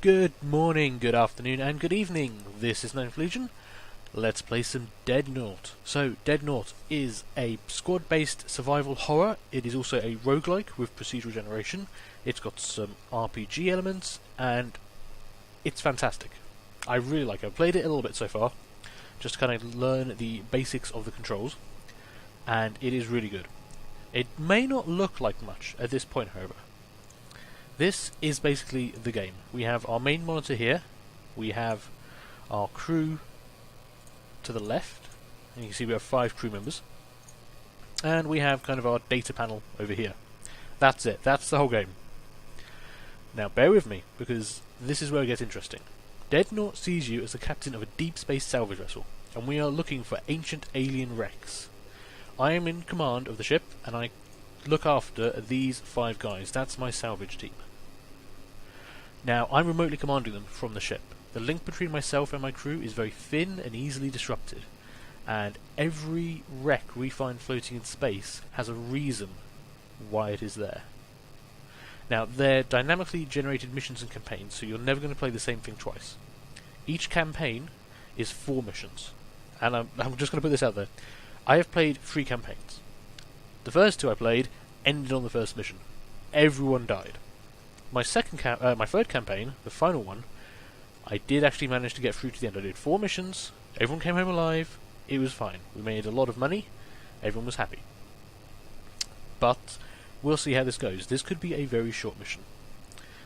Good morning, good afternoon, and good evening. This is Ninth Legion. Let's play some Deadnaut. So, Deadnaut is a squad-based survival horror. It is also a roguelike with procedural generation. It's got some RPG elements, and it's fantastic. I really like it. I've played it a little bit so far, just to kind of learn the basics of the controls, and it is really good. It may not look like much at this point, however. This is basically the game. We have our main monitor here, we have our crew to the left, and you can see we have 5 crew members, and we have kind of our data panel over here. That's it, that's the whole game. Now bear with me, because this is where it gets interesting. Deadnaut sees you as the captain of a deep space salvage vessel, and we are looking for ancient alien wrecks. I am in command of the ship, and I look after these 5 guys. That's my salvage team. Now, I'm remotely commanding them from the ship. The link between myself and my crew is very thin and easily disrupted, and every wreck we find floating in space has a reason why it is there. Now, they're dynamically generated missions and campaigns, so you're never going to play the same thing twice. Each campaign is 4 missions, and I'm just going to put this out there. I have played 3 campaigns. The first 2 I played ended on the first mission. Everyone died. My third campaign, the final one, I did actually manage to get through to the end. I did 4 missions, everyone came home alive, it was fine. We made a lot of money, everyone was happy. But we'll see how this goes. This could be a very short mission.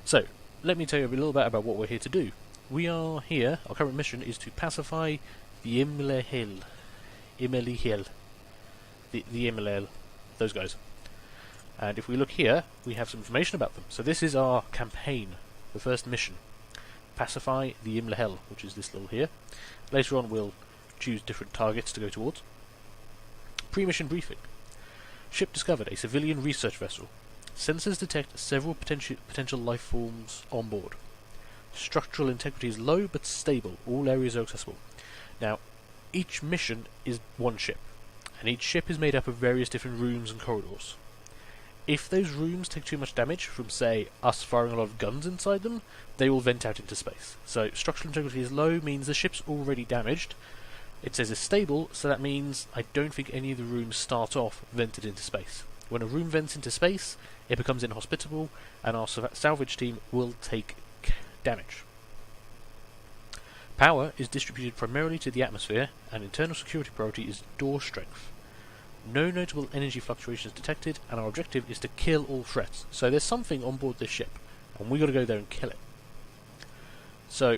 So, let me tell you a little bit about what we're here to do. We are here, our current mission is to pacify the Imlehel. The Imlehel, those guys. And if we look here, we have some information about them. So this is our campaign, the first mission. Pacify the Imlehel, which is this little here. Later on we'll choose different targets to go towards. Pre-mission briefing. Ship discovered a civilian research vessel. Sensors detect several potential life forms on board. Structural integrity is low but stable. All areas are accessible. Now, each mission is 1 ship, and each ship is made up of various different rooms and corridors. If those rooms take too much damage from, say, us firing a lot of guns inside them, they will vent out into space. So structural integrity is low means the ship's already damaged. It says it's stable, so that means I don't think any of the rooms start off vented into space. When a room vents into space, it becomes inhospitable, and our salvage team will take damage. Power is distributed primarily to the atmosphere, and internal security priority is door strength. No notable energy fluctuations detected, and our objective is to kill all threats. So there's something on board this ship, and we've got to go there and kill it. So,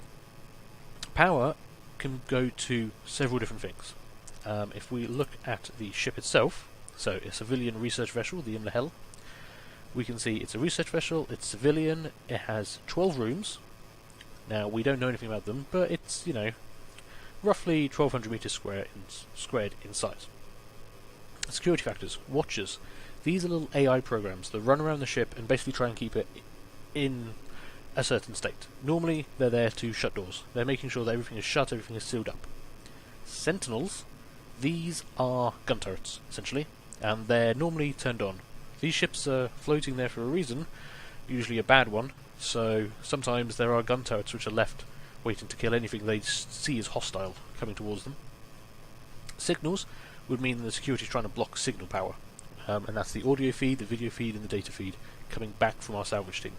power can go to several different things. If we look at the ship itself, so a civilian research vessel, the Imlehel, we can see it's a research vessel, it's civilian, it has 12 rooms. Now, we don't know anything about them, but it's, roughly 1,200 meters squared in size. Security factors, watchers. These are little AI programs that run around the ship and basically try and keep it in a certain state. Normally, they're there to shut doors. They're making sure that everything is shut, everything is sealed up. Sentinels, these are gun turrets, essentially, and they're normally turned on. These ships are floating there for a reason, usually a bad one, so sometimes there are gun turrets which are left waiting to kill anything they see as hostile coming towards them. Signals would mean the security is trying to block signal power, and that's the audio feed, the video feed, and the data feed coming back from our salvage team,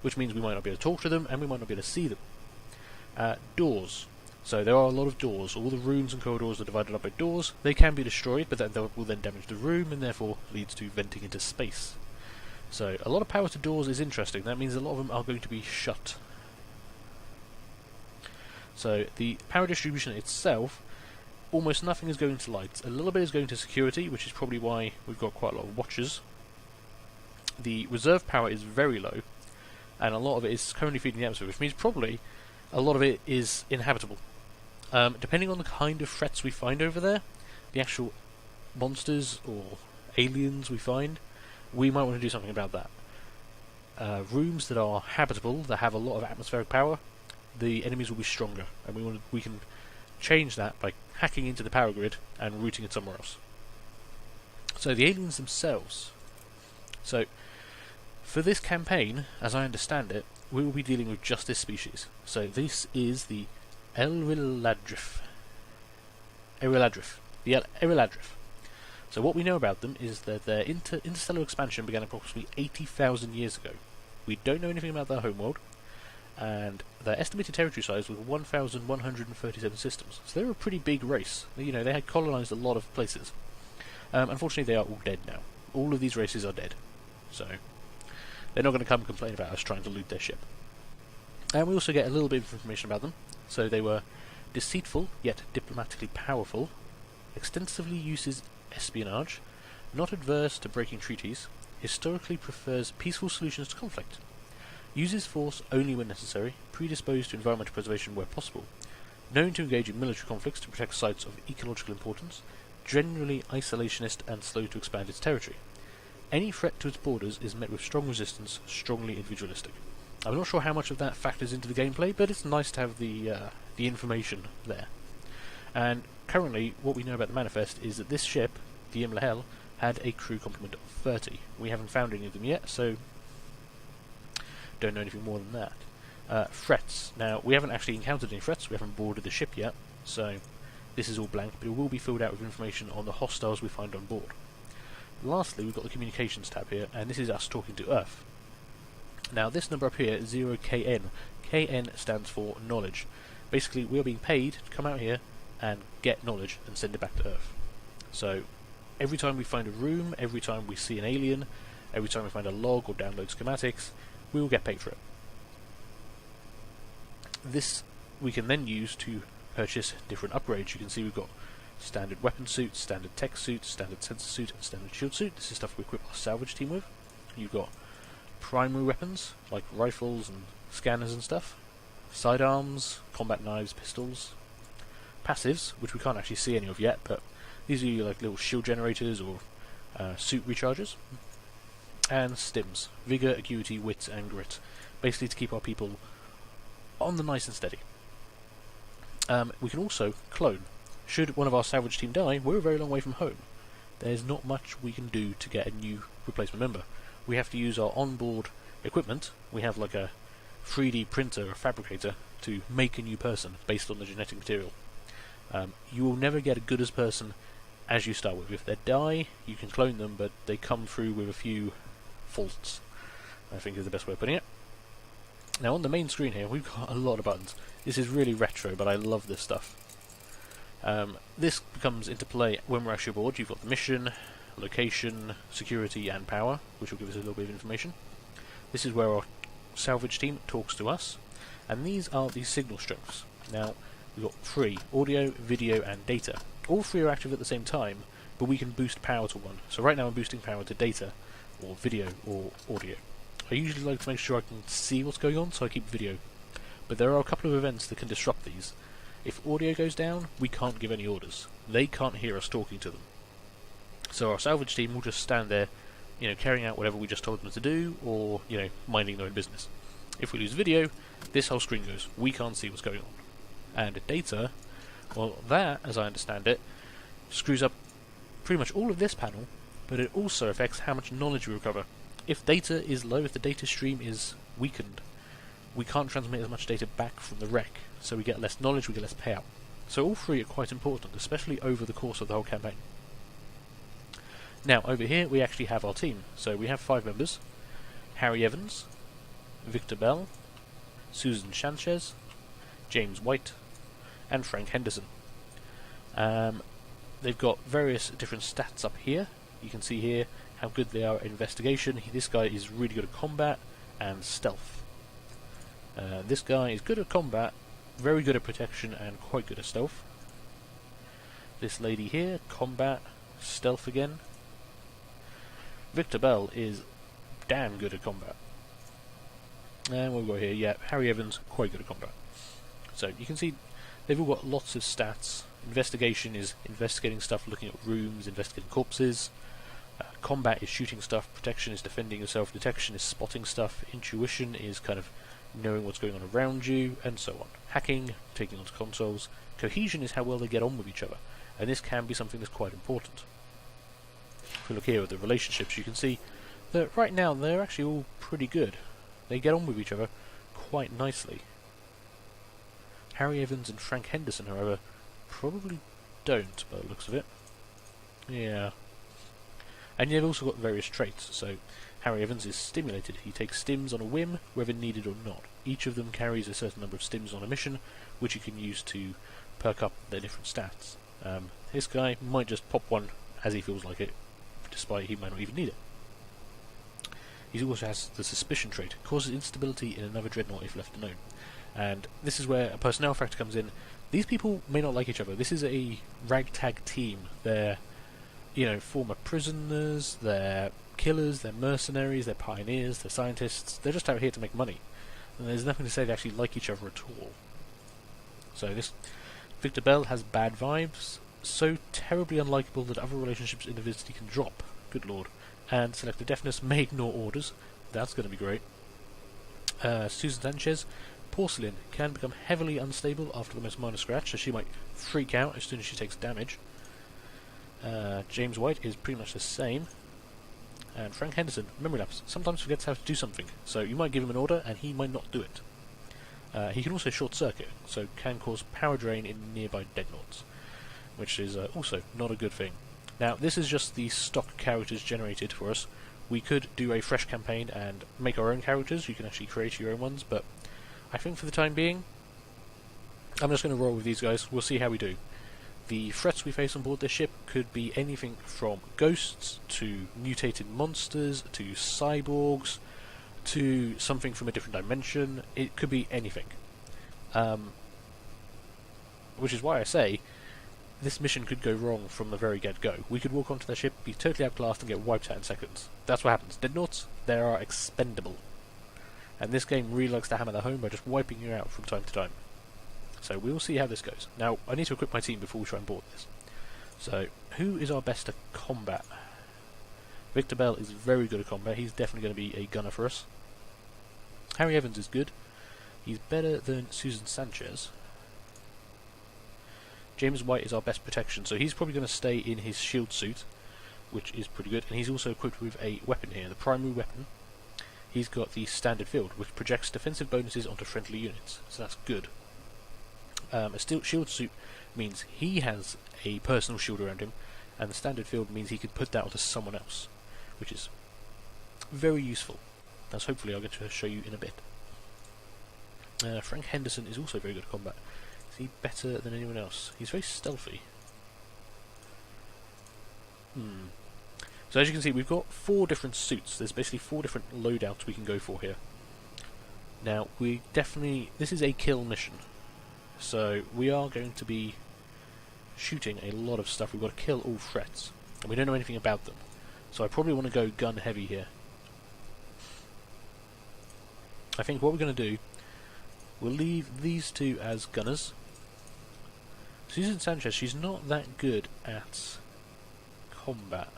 which means we might not be able to talk to them, and we might not be able to see them. Doors. So there are a lot of doors. All the rooms and corridors are divided up by doors. They can be destroyed, but that will then damage the room, and therefore leads to venting into space. So a lot of power to doors is interesting. That means a lot of them are going to be shut. So the power distribution itself, almost nothing is going to lights. A little bit is going to security, which is probably why we've got quite a lot of watchers. The reserve power is very low, and a lot of it is currently feeding the atmosphere, which means probably a lot of it is inhabitable. Depending on the kind of threats we find over there, the actual monsters or aliens we find, we might want to do something about that. Rooms that are habitable, that have a lot of atmospheric power, the enemies will be stronger, and we can change that by hacking into the power grid and routing it somewhere else. So the aliens themselves. So for this campaign, as I understand it, we will be dealing with just this species. So this is the Eriladrif. The Eriladrif. So what we know about them is that their interstellar expansion began approximately 80,000 years ago. We don't know anything about their homeworld, and their estimated territory size was 1,137 systems. So they're a pretty big race. You know, they had colonized a lot of places. Unfortunately, they are all dead now. All of these races are dead. So they're not going to come complain about us trying to loot their ship. And we also get a little bit of information about them. So they were deceitful, yet diplomatically powerful, extensively uses espionage, not adverse to breaking treaties, historically prefers peaceful solutions to conflict, uses force only when necessary, predisposed to environmental preservation where possible, known to engage in military conflicts to protect sites of ecological importance, generally isolationist and slow to expand its territory. Any threat to its borders is met with strong resistance, strongly individualistic. I'm not sure how much of that factors into the gameplay, but it's nice to have the information there. And currently, what we know about the manifest is that this ship, the Imlahel, had a crew complement of 30. We haven't found any of them yet, so don't know anything more than that. Threats. Now, we haven't actually encountered any threats, we haven't boarded the ship yet, so this is all blank, but it will be filled out with information on the hostiles we find on board. Lastly, we've got the communications tab here, and this is us talking to Earth. Now, this number up here is 0KN. KN stands for knowledge. Basically, we are being paid to come out here and get knowledge and send it back to Earth. So, every time we find a room, every time we see an alien, every time we find a log or download schematics, we will get paid for it. This we can then use to purchase different upgrades. You can see we've got standard weapon suit, standard tech suit, standard sensor suit, and standard shield suit. This is stuff we equip our salvage team with. You've got primary weapons, like rifles and scanners and stuff, sidearms, combat knives, pistols, passives, which we can't actually see any of yet, but these are like little shield generators or suit recharges, and stims, vigor, acuity, wit, and grit, basically to keep our people on the nice and steady. We can also clone. Should one of our salvage team die, we're a very long way from home. There's not much we can do to get a new replacement member. We have to use our onboard equipment. We have like a 3D printer or fabricator to make a new person based on the genetic material. You will never get a good as person as you start with. If they die, you can clone them, but they come through with a few faults, I think is the best way of putting it. Now on the main screen here, we've got a lot of buttons. This is really retro, but I love this stuff. This comes into play when we're actually aboard. You've got the mission, location, security, and power, which will give us a little bit of information. This is where our salvage team talks to us, and these are the signal strengths. Now, we've got 3, audio, video, and data. All 3 are active at the same time, but we can boost power to one. So right now I'm boosting power to data, or video, or audio. I usually like to make sure I can see what's going on, so I keep video. But there are a couple of events that can disrupt these. If audio goes down, we can't give any orders. They can't hear us talking to them. So our salvage team will just stand there, you know, carrying out whatever we just told them to do, or, you know, minding their own business. If we lose video, this whole screen goes. We can't see what's going on. And data, well, that, as I understand it, screws up pretty much all of this panel, but it also affects how much knowledge we recover. If data is low, if the data stream is weakened, we can't transmit as much data back from the wreck, so we get less knowledge, we get less payout. So all 3 are quite important, especially over the course of the whole campaign. Now, over here we actually have our team. So we have 5 members: Harry Evans, Victor Bell, Susan Sanchez, James White, and Frank Henderson. They've got various different stats up here. You can see here how good they are at investigation. This guy is really good at combat and stealth. This guy is good at combat, very good at protection, and quite good at stealth. This lady here, combat, stealth again. Victor Bell is damn good at combat. And what we've got here, yeah, Harry Evans, quite good at combat. So you can see they've all got lots of stats. Investigation is investigating stuff, looking at rooms, investigating corpses. Combat is shooting stuff, protection is defending yourself, detection is spotting stuff, intuition is kind of knowing what's going on around you, and so on. Hacking, taking onto consoles. Cohesion is how well they get on with each other, and this can be something that's quite important. If we look here at the relationships, you can see that right now they're actually all pretty good. They get on with each other quite nicely. Harry Evans and Frank Henderson, however, probably don't, by the looks of it. Yeah. And you've also got various traits, so Harry Evans is stimulated. He takes stims on a whim, whether needed or not. Each of them carries a certain number of stims on a mission, which you can use to perk up their different stats. This guy might just pop one as he feels like it, despite he might not even need it. He also has the suspicion trait, causes instability in another Deadnaut if left alone. And this is where a personnel factor comes in. These people may not like each other. This is a ragtag team. They're, former prisoners, they're killers, they're mercenaries, they're pioneers, they're scientists. They're just out here to make money. And there's nothing to say they actually like each other at all. So this Victor Bell has bad vibes, so terribly unlikable that other relationships in the vicinity can drop. Good lord. And selective deafness may ignore orders. That's going to be great. Susan Sanchez, porcelain, can become heavily unstable after the most minor scratch, so she might freak out as soon as she takes damage. James White is pretty much the same. And Frank Henderson, memory lapse, sometimes forgets how to do something, so you might give him an order and he might not do it. He can also short circuit, so can cause power drain in nearby Deadnauts, which is also not a good thing. Now, this is just the stock characters generated for us. We could do a fresh campaign and make our own characters. You can actually create your own ones, but I think for the time being, I'm just going to roll with these guys. We'll see how we do. The threats we face on board this ship could be anything from ghosts to mutated monsters to cyborgs to something from a different dimension. It could be anything. Which is why I say this mission could go wrong from the very get-go. We could walk onto their ship, be totally outclassed, and get wiped out in seconds. That's what happens. Deadnauts, they are expendable. And this game really likes to hammer that home by just wiping you out from time to time. So we'll see how this goes. Now, I need to equip my team before we try and board this. So, who is our best at combat? Victor Bell is very good at combat. He's definitely going to be a gunner for us. Harry Evans is good. He's better than Susan Sanchez. James White is our best protection, so he's probably going to stay in his shield suit, which is pretty good. And he's also equipped with a weapon here, the primary weapon. He's got the standard field, which projects defensive bonuses onto friendly units, so that's good. A steel shield suit means he has a personal shield around him, and the standard field means he could put that onto someone else, which is very useful, as hopefully I'll get to show you in a bit. Frank Henderson is also very good at combat. Is he better than anyone else? He's very stealthy. So as you can see, we've got 4 different suits. There's basically 4 different loadouts we can go for here. Now, this is a kill mission. So, we are going to be shooting a lot of stuff. We've got to kill all threats. And we don't know anything about them. So I probably want to go gun heavy here. I think what we're going to do, we'll leave these 2 as gunners. Susan Sanchez, she's not that good at combat.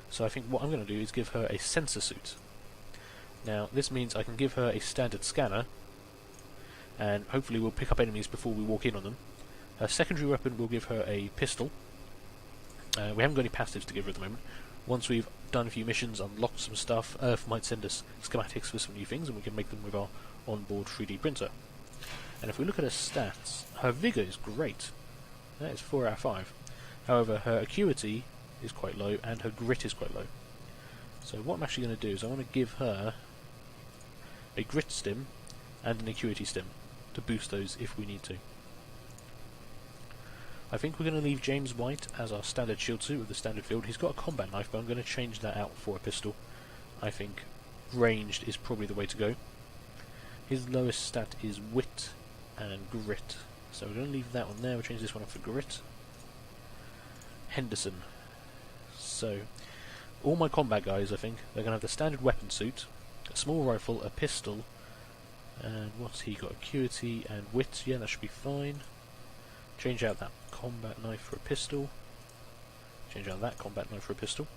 So I think what I'm going to do is give her a sensor suit. Now, this means I can give her a standard scanner, and hopefully we'll pick up enemies before we walk in on them. Her secondary weapon will give her a pistol. We haven't got any passives to give her at the moment. Once we've done a few missions, unlocked some stuff, Earth might send us schematics for some new things, and we can make them with our onboard 3D printer. And if we look at her stats, her vigour is great. That is 4 out of 5. However, her acuity is quite low, and her grit is quite low. So what I'm actually going to do is I want to give her a grit stim and an acuity stim to boost those if we need to. I think we're going to leave James White as our standard shield suit with the standard field. He's got a combat knife, but I'm going to change that out for a pistol. I think ranged is probably the way to go. His lowest stat is wit and grit, so we're going to leave that one there. We'll change this one up for grit. Henderson. So, all my combat guys, I think, they're going to have the standard weapon suit, a small rifle, a pistol, and what's he got? Acuity and wit. Yeah, that should be fine. Change out that combat knife for a pistol. Change out that combat knife for a pistol.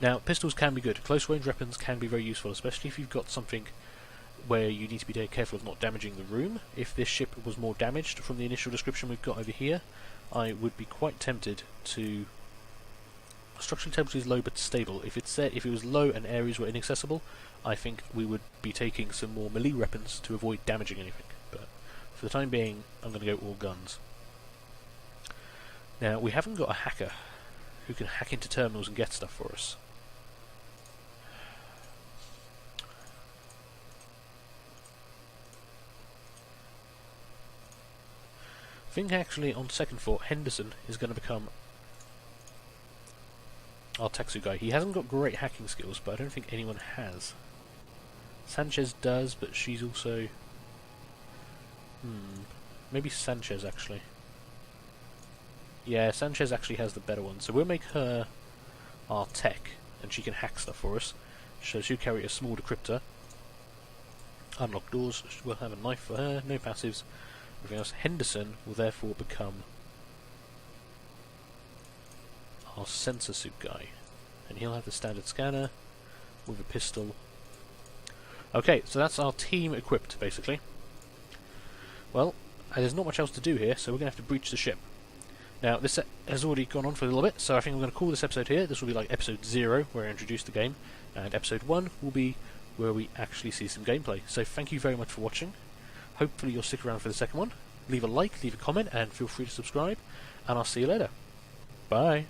Now, pistols can be good. Close range weapons can be very useful, especially if you've got something where you need to be careful of not damaging the room. If this ship was more damaged from the initial description we've got over here, I would be quite tempted to Structural integrity is low but stable. If it was low and areas were inaccessible, I think we would be taking some more melee weapons to avoid damaging anything. But for the time being, I'm going to go all guns. Now, we haven't got a hacker who can hack into terminals and get stuff for us. I think actually on second thought, Henderson is going to become our Texu guy. He hasn't got great hacking skills, but I don't think anyone has. Sanchez does, but she's also... maybe Sanchez actually. Yeah, Sanchez actually has the better one, so we'll make her our tech, and she can hack stuff for us. So she'll carry a small decryptor. Unlock doors, we'll have a knife for her, no passives. Everything else. Henderson will therefore become our sensor suit guy, and he'll have the standard scanner with a pistol. Okay, so that's our team equipped, basically. Well, there's not much else to do here, so we're going to have to breach the ship. Now, this has already gone on for a little bit, so I think I'm going to call this episode here. This will be like episode 0, where I introduce the game, and episode 1 will be where we actually see some gameplay. So thank you very much for watching. Hopefully you'll stick around for the second one. Leave a like, leave a comment, and feel free to subscribe, and I'll see you later. Bye.